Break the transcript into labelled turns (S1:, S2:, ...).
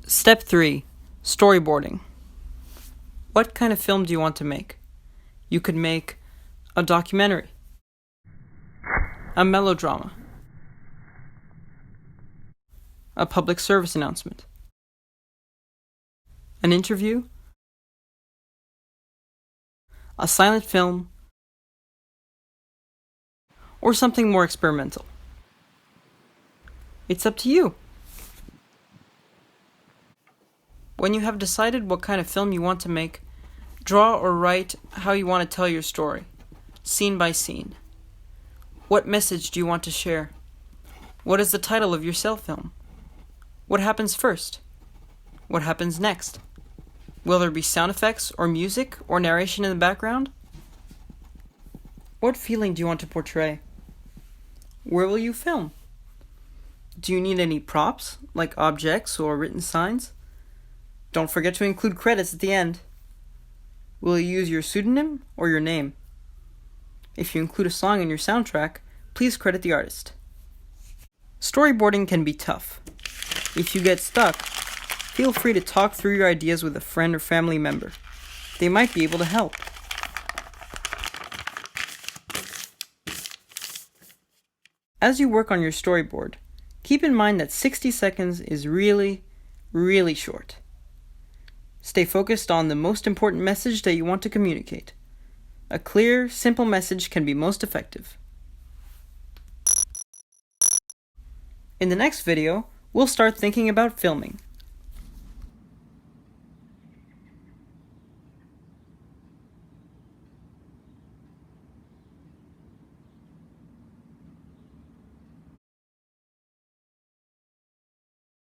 S1: Step 3. Storyboarding. What kind of film do you want to make? You could make a documentary, a melodrama, a public service announcement, an interview, a silent film, or something more experimental. It's up to you. When you have decided what kind of film you want to make, draw or write how you want to tell your story, scene by scene. What message do you want to share? What is the title of your Cellphilm? What happens first? What happens next? Will there be sound effects or music or narration in the background? What feeling do you want to portray? Where will you film? Do you need any props, like objects or written signs? Don't forget to include credits at the end. Will you use your pseudonym or your name? If you include a song in your soundtrack, please credit the artist. Storyboarding can be tough. If you get stuck, feel free to talk through your ideas with a friend or family member. They might be able to help. As you work on your storyboard, keep in mind that 60 seconds is really, really short. Stay focused on the most important message that you want to communicate. A clear, simple message can be most effective. In the next video, we'll start thinking about filming.